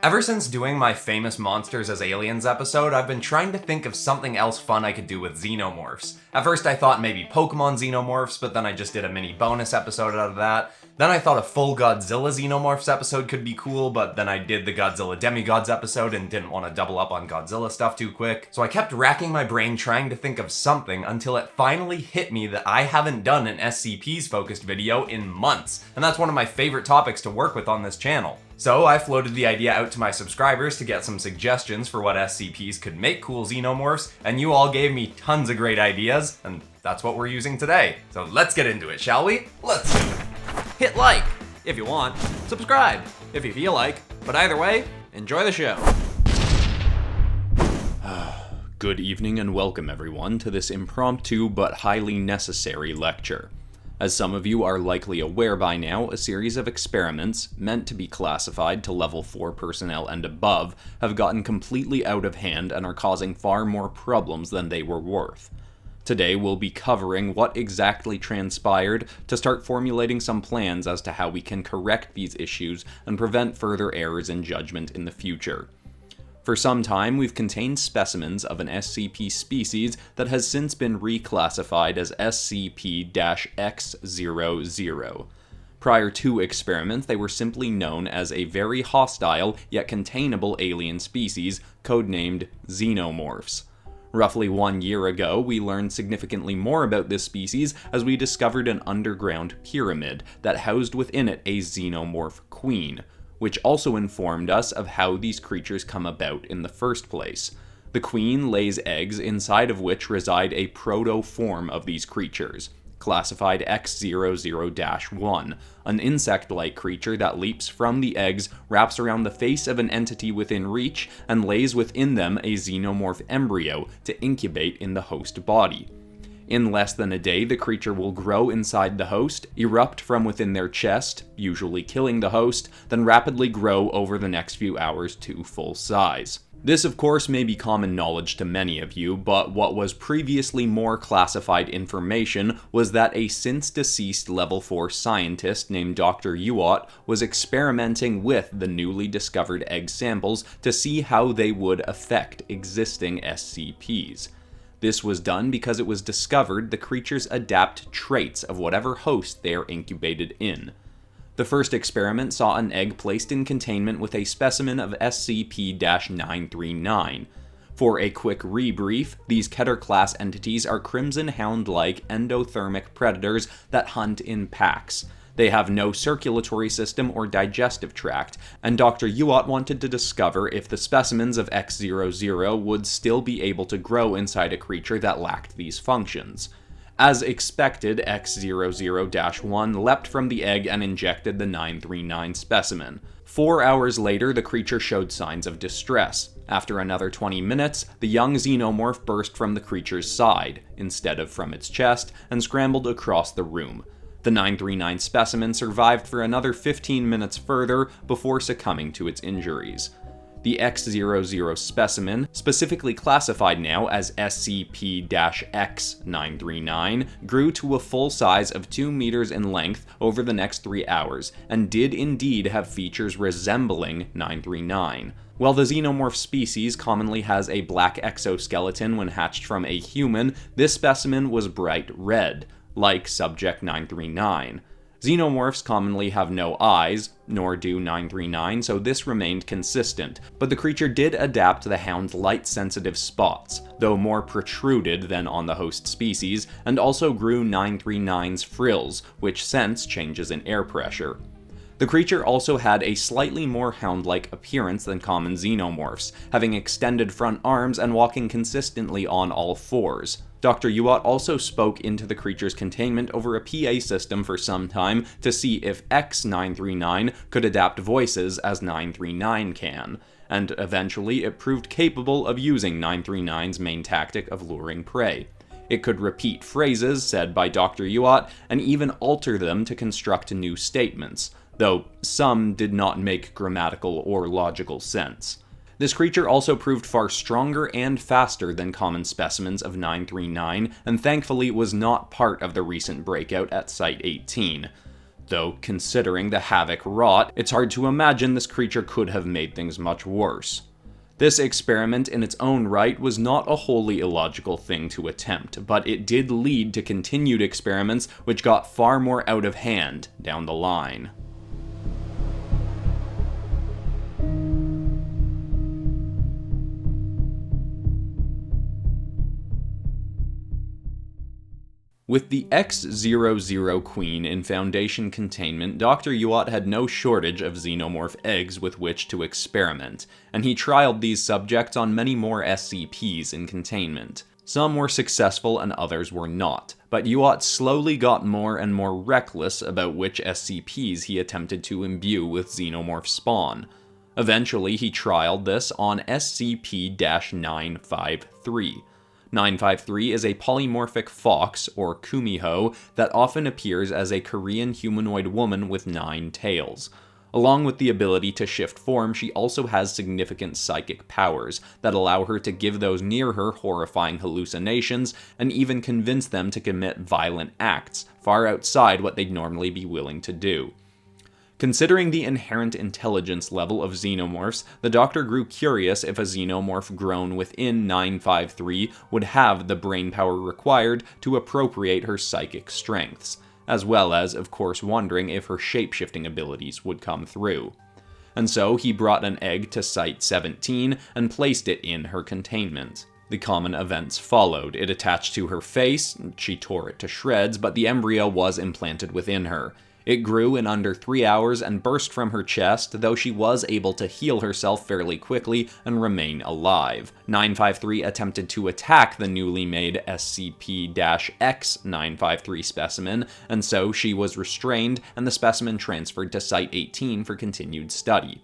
Ever since doing my famous Monsters as Aliens episode, I've been trying to think of something else fun I could do with Xenomorphs. At first I thought maybe Pokemon Xenomorphs, but then I just did a mini bonus episode out of that. Then I thought a full Godzilla Xenomorphs episode could be cool, but then I did the Godzilla Demigods episode and didn't want to double up on Godzilla stuff too quick. So I kept racking my brain trying to think of something until it finally hit me that I haven't done an SCPs focused video in months, and that's one of my favorite topics to work with on this channel. So I floated the idea out to my subscribers to get some suggestions for what SCPs could make cool Xenomorphs, and you all gave me tons of great ideas, and that's what we're using today. So let's get into it, shall we? Let's do it. Hit like if you want, subscribe if you feel like, but either way, enjoy the show. Good evening and welcome everyone to this impromptu but highly necessary lecture. As some of you are likely aware by now, a series of experiments, meant to be classified to level 4 personnel and above, have gotten completely out of hand and are causing far more problems than they were worth. Today we'll be covering what exactly transpired to start formulating some plans as to how we can correct these issues and prevent further errors in judgment in the future. For some time, we've contained specimens of an SCP species that has since been reclassified as SCP-X00. Prior to experiments, they were simply known as a very hostile yet containable alien species, codenamed Xenomorphs. Roughly 1 year ago, we learned significantly more about this species as we discovered an underground pyramid that housed within it a Xenomorph Queen, which also informed us of how these creatures come about in the first place. The queen lays eggs inside of which reside a proto-form of these creatures, classified X00-1, an insect-like creature that leaps from the eggs, wraps around the face of an entity within reach, and lays within them a xenomorph embryo to incubate in the host body. In less than a day, the creature will grow inside the host, erupt from within their chest, usually killing the host, then rapidly grow over the next few hours to full size. This, of course, may be common knowledge to many of you, but what was previously more classified information was that a since-deceased Level 4 scientist named Dr. was experimenting with the newly discovered egg samples to see how they would affect existing SCPs. This was done because it was discovered the creatures adapt traits of whatever host they are incubated in. The first experiment saw an egg placed in containment with a specimen of SCP-939. For a quick rebrief, these Keter-class entities are Crimson Hound-like endothermic predators that hunt in packs. They have no circulatory system or digestive tract, and Dr. wanted to discover if the specimens of X00 would still be able to grow inside a creature that lacked these functions. As expected, X00-1 leapt from the egg and injected the 939 specimen. 4 hours later, the creature showed signs of distress. After another 20 minutes, the young xenomorph burst from the creature's side, instead of from its chest, and scrambled across the room. The 939 specimen survived for another 15 minutes further before succumbing to its injuries. The X00 specimen, specifically classified now as SCP-X939, grew to a full size of 2 meters in length over the next 3 hours, and did indeed have features resembling 939. While the xenomorph species commonly has a black exoskeleton when hatched from a human, this specimen was bright red, like Subject 939. Xenomorphs commonly have no eyes, nor do 939, so this remained consistent, but the creature did adapt to the hound's light-sensitive spots, though more protruded than on the host species, and also grew 939's frills, which sense changes in air pressure. The creature also had a slightly more hound-like appearance than common xenomorphs, having extended front arms and walking consistently on all fours. Dr. also spoke into the creature's containment over a PA system for some time to see if X939 could adapt voices as 939 can, and eventually it proved capable of using 939's main tactic of luring prey. It could repeat phrases said by Dr. and even alter them to construct new statements, though some did not make grammatical or logical sense. This creature also proved far stronger and faster than common specimens of 939, and thankfully was not part of the recent breakout at Site-18. though considering the havoc wrought, it's hard to imagine this creature could have made things much worse. This experiment in its own right was not a wholly illogical thing to attempt, but it did lead to continued experiments which got far more out of hand down the line. With the X-00 Queen in Foundation containment, Dr. Yuat had no shortage of xenomorph eggs with which to experiment, and he trialed these subjects on many more SCPs in containment. Some were successful and others were not, but Yuat slowly got more and more reckless about which SCPs he attempted to imbue with xenomorph spawn. Eventually, he trialed this on SCP-953. 953 is a polymorphic fox, or kumiho, that often appears as a Korean humanoid woman with 9 tails. Along with the ability to shift form, she also has significant psychic powers that allow her to give those near her horrifying hallucinations and even convince them to commit violent acts, far outside what they'd normally be willing to do. Considering the inherent intelligence level of xenomorphs, the Doctor grew curious if a xenomorph grown within 953 would have the brainpower required to appropriate her psychic strengths, as well as, of course, wondering if her shape-shifting abilities would come through. And so he brought an egg to Site-17 and placed it in her containment. The common events followed. It attached to her face, she tore it to shreds, but the embryo was implanted within her. It grew in under 3 hours and burst from her chest, though she was able to heal herself fairly quickly and remain alive. 953 attempted to attack the newly made SCP-X-953 specimen, and so she was restrained and the specimen transferred to Site-18 for continued study.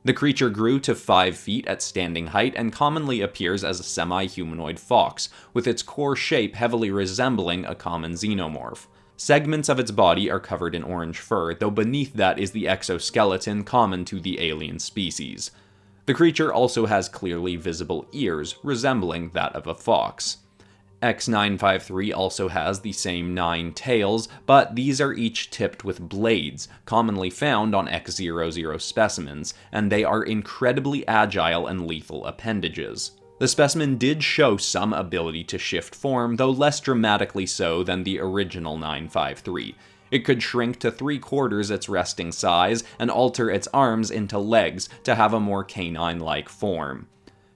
The creature grew to 5 feet at standing height and commonly appears as a semi-humanoid fox, with its core shape heavily resembling a common xenomorph. Segments of its body are covered in orange fur, though beneath that is the exoskeleton common to the alien species. The creature also has clearly visible ears, resembling that of a fox. X-953 also has the same 9 tails, but these are each tipped with blades, commonly found on X-00 specimens, and they are incredibly agile and lethal appendages. The specimen did show some ability to shift form, though less dramatically so than the original 953. It could shrink to 3/4 its resting size and alter its arms into legs to have a more canine-like form.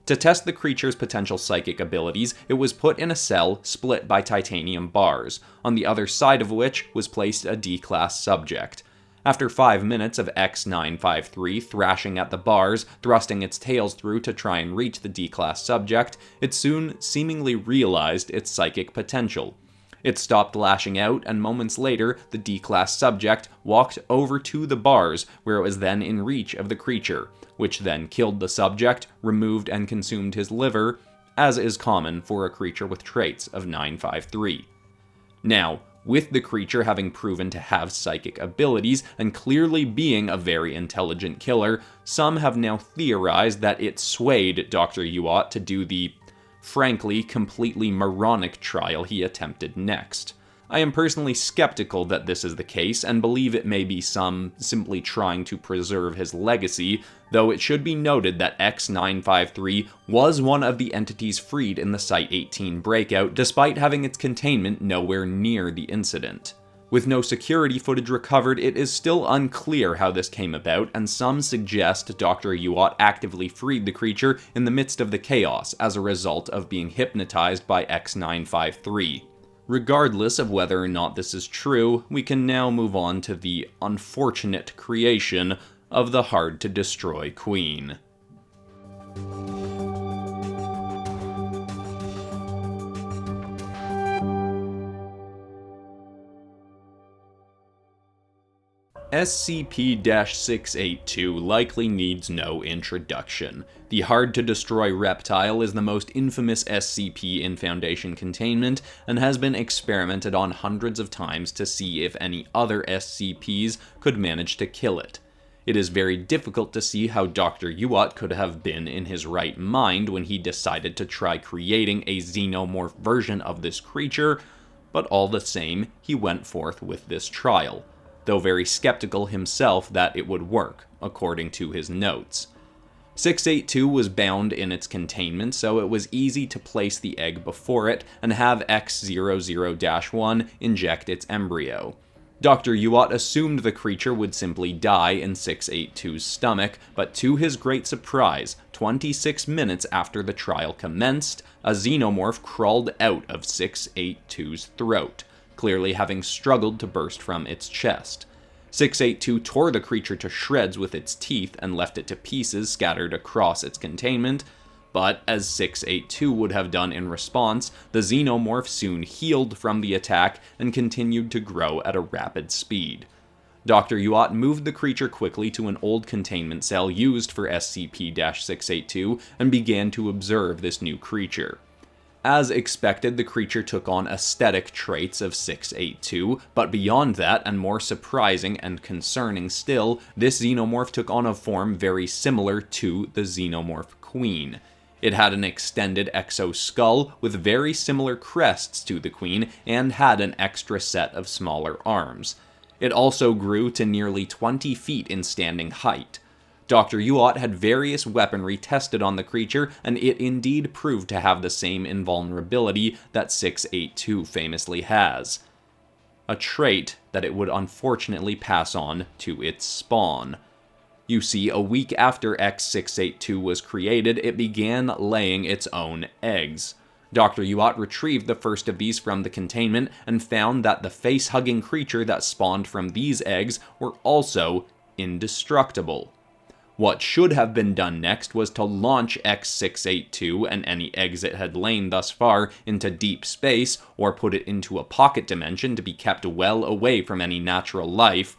To test the creature's potential psychic abilities, it was put in a cell split by titanium bars, on the other side of which was placed a D-class subject. After 5 minutes of X-953 thrashing at the bars, thrusting its tails through to try and reach the D-class subject, it soon seemingly realized its psychic potential. It stopped lashing out, and moments later, the D-class subject walked over to the bars, where it was then in reach of the creature, which then killed the subject, removed and consumed his liver, as is common for a creature with traits of 953. Now, with the creature having proven to have psychic abilities and clearly being a very intelligent killer, some have now theorized that it swayed Dr. Yuat to do the, frankly, completely moronic trial he attempted next. I am personally skeptical that this is the case, and believe it may be some simply trying to preserve his legacy, though it should be noted that X-953 was one of the entities freed in the Site-18 breakout, despite having its containment nowhere near the incident. With no security footage recovered, it is still unclear how this came about, and some suggest Dr. Yuat actively freed the creature in the midst of the chaos as a result of being hypnotized by X-953. Regardless of whether or not this is true, we can now move on to the unfortunate creation of the hard-to-destroy Queen. SCP-682 likely needs no introduction. The hard-to-destroy reptile is the most infamous SCP in Foundation containment, and has been experimented on hundreds of times to see if any other SCPs could manage to kill it. It is very difficult to see how Dr. Yuat could have been in his right mind when he decided to try creating a xenomorph version of this creature, but all the same, he went forth with this trial. though very skeptical himself that it would work, according to his notes. 682 was bound in its containment, so it was easy to place the egg before it and have X00-1 inject its embryo. Dr. Yuat assumed the creature would simply die in 682's stomach, but to his great surprise, 26 minutes after the trial commenced, a xenomorph crawled out of 682's throat, clearly having struggled to burst from its chest. 682 tore the creature to shreds with its teeth and left it to pieces scattered across its containment, but as 682 would have done in response, the xenomorph soon healed from the attack and continued to grow at a rapid speed. Dr. Yuat moved the creature quickly to an old containment cell used for SCP-682 and began to observe this new creature. As expected, the creature took on aesthetic traits of 682, but beyond that, and more surprising and concerning still, this xenomorph took on a form very similar to the Xenomorph Queen. It had an extended exoskull with very similar crests to the Queen and had an extra set of smaller arms. It also grew to nearly 20 feet in standing height. Dr. Yuat had various weaponry tested on the creature, and it indeed proved to have the same invulnerability that 682 famously has. A trait that it would unfortunately pass on to its spawn. You see, a week after X682 was created, it began laying its own eggs. Dr. Yuat retrieved the first of these from the containment and found that the face-hugging creature that spawned from these eggs were also indestructible. What should have been done next was to launch X682 and any eggs it had lain thus far into deep space, or put it into a pocket dimension to be kept well away from any natural life,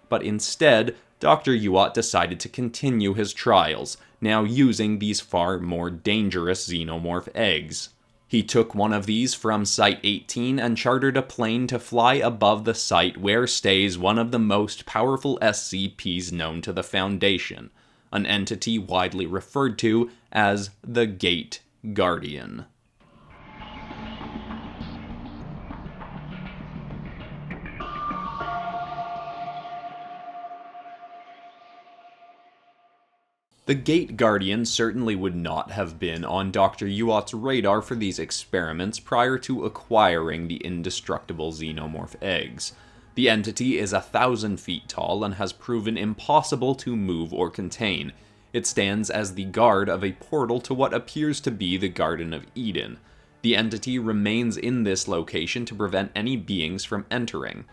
but instead, Dr. Yuat decided to continue his trials, now using these far more dangerous xenomorph eggs. He took one of these from Site 18 and chartered a plane to fly above the site where stays one of the most powerful SCPs known to the Foundation, an entity widely referred to as the Gate Guardian. The Gate Guardian certainly would not have been on Dr. Yuat's radar for these experiments prior to acquiring the indestructible xenomorph eggs. The entity is 1,000 feet tall and has proven impossible to move or contain. It stands as the guard of a portal to what appears to be the Garden of Eden. The entity remains in this location to prevent any beings from entering.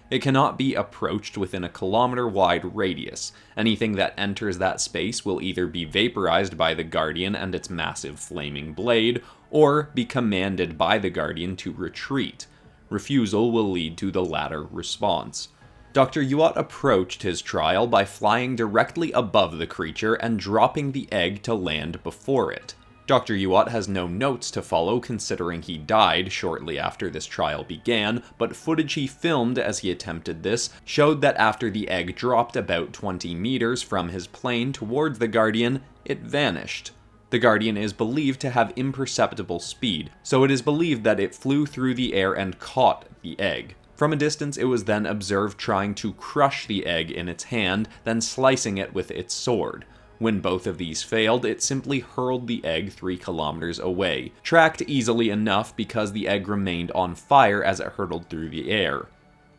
It cannot be approached within a kilometer-wide radius. Anything that enters that space will either be vaporized by the Guardian and its massive flaming blade, or be commanded by the Guardian to retreat. Refusal will lead to the latter response. Dr. Yuat approached his trial by flying directly above the creature and dropping the egg to land before it. Dr. Yuat has no notes to follow considering he died shortly after this trial began, but footage he filmed as he attempted this showed that after the egg dropped about 20 meters from his plane towards the Guardian, it vanished. The Guardian is believed to have imperceptible speed, so it is believed that it flew through the air and caught the egg. From a distance, it was then observed trying to crush the egg in its hand, then slicing it with its sword. When both of these failed, it simply hurled the egg 3 kilometers away, tracked easily enough because the egg remained on fire as it hurtled through the air.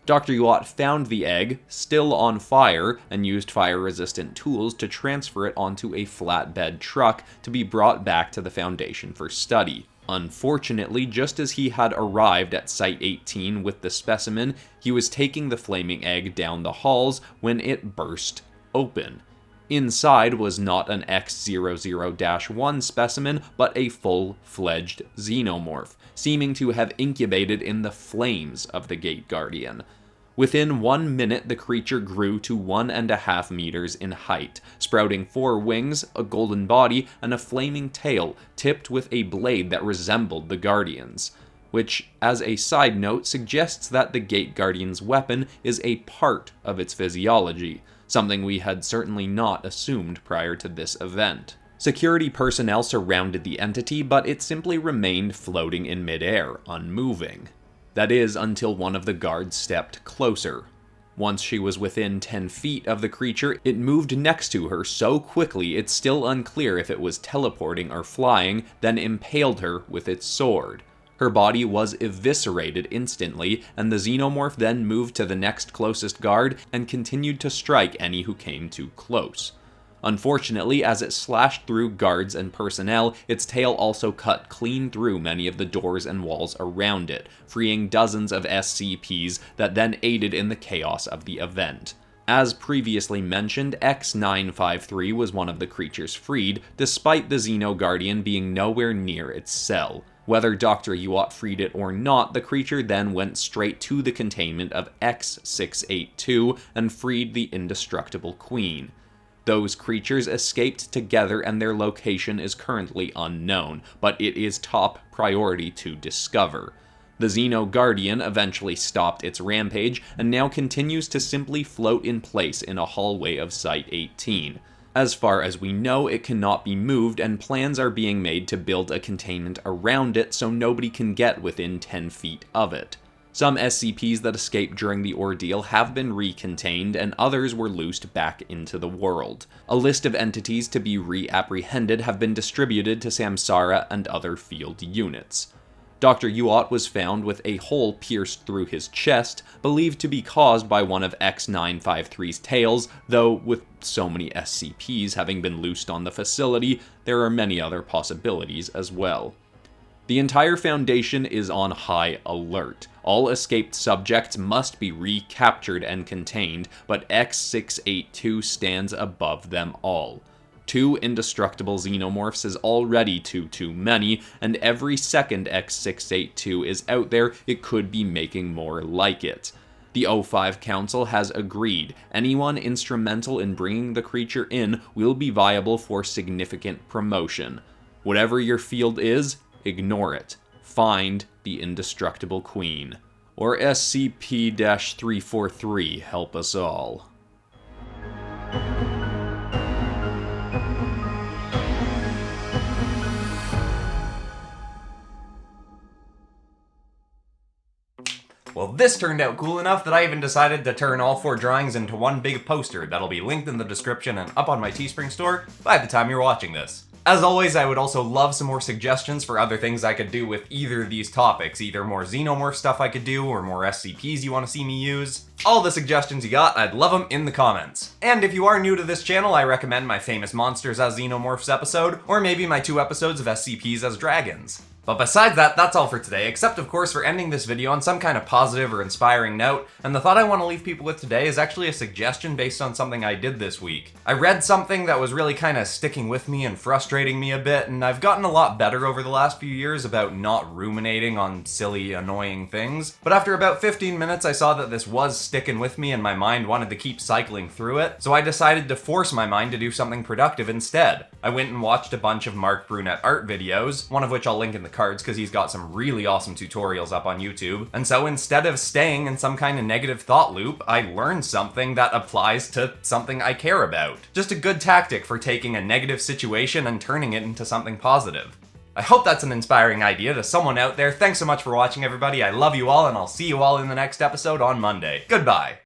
Dr. Yuat found the egg, still on fire, and used fire-resistant tools to transfer it onto a flatbed truck to be brought back to the Foundation for study. Unfortunately, just as he had arrived at Site 18 with the specimen, he was taking the flaming egg down the halls when it burst open. Inside was not an X00-1 specimen, but a full-fledged xenomorph, seeming to have incubated in the flames of the Gate Guardian. Within 1 minute, the creature grew to 1.5 meters in height, sprouting 4 wings, a golden body, and a flaming tail, tipped with a blade that resembled the Guardian's. Which, as a side note, suggests that the Gate Guardian's weapon is a part of its physiology, something we had certainly not assumed prior to this event. Security personnel surrounded the entity, but it simply remained floating in midair, unmoving. That is, until one of the guards stepped closer. Once she was within 10 feet of the creature, it moved next to her so quickly it's still unclear if it was teleporting or flying, then impaled her with its sword. Her body was eviscerated instantly, and the Xenomorph then moved to the next closest guard and continued to strike any who came too close. Unfortunately, as it slashed through guards and personnel, its tail also cut clean through many of the doors and walls around it, freeing dozens of SCPs that then aided in the chaos of the event. As previously mentioned, X-953 was one of the creatures freed, despite the Xeno-Guardian being nowhere near its cell. Whether Dr. Yuat freed it or not, the creature then went straight to the containment of X-682 and freed the indestructible Queen. Those creatures escaped together and their location is currently unknown, but it is top priority to discover. The Xeno-Guardian eventually stopped its rampage and now continues to simply float in place in a hallway of Site-18. As far as we know, it cannot be moved, and plans are being made to build a containment around it so nobody can get within 10 feet of it. Some SCPs that escaped during the ordeal have been recontained, and others were loosed back into the world. A list of entities to be reapprehended have been distributed to Samsara and other field units. Dr. Yuat was found with a hole pierced through his chest, believed to be caused by one of X-953's tails, though with so many SCPs having been loosed on the facility, there are many other possibilities as well. The entire Foundation is on high alert. All escaped subjects must be recaptured and contained, but X-682 stands above them all. 2 indestructible Xenomorphs is already too many, and every second X-682 is out there, it could be making more like it. The O5 Council has agreed. Anyone instrumental in bringing the creature in will be viable for significant promotion. Whatever your field is, ignore it. Find the indestructible Queen. Or SCP-343, help us all. Well, this turned out cool enough that I even decided to turn all 4 drawings into one big poster that'll be linked in the description and up on my Teespring store by the time you're watching this. As always, I would also love some more suggestions for other things I could do with either of these topics, either more Xenomorph stuff I could do, or more SCPs you want to see me use. All the suggestions you got, I'd love them in the comments. And if you are new to this channel, I recommend my Famous Monsters as Xenomorphs episode, or maybe my 2 episodes of SCPs as dragons. But besides that, that's all for today, except of course for ending this video on some kind of positive or inspiring note, and the thought I want to leave people with today is actually a suggestion based on something I did this week. I read something that was really kind of sticking with me and frustrating me a bit, and I've gotten a lot better over the last few years about not ruminating on silly, annoying things, but after about 15 minutes I saw that this was sticking with me and my mind wanted to keep cycling through it, so I decided to force my mind to do something productive instead. I went and watched a bunch of Mark Brunette art videos, one of which I'll link in the cards because he's got some really awesome tutorials up on YouTube. And so instead of staying in some kind of negative thought loop, I learned something that applies to something I care about. Just a good tactic for taking a negative situation and turning it into something positive. I hope that's an inspiring idea to someone out there. Thanks so much for watching, everybody. I love you all, and I'll see you all in the next episode on Monday. Goodbye.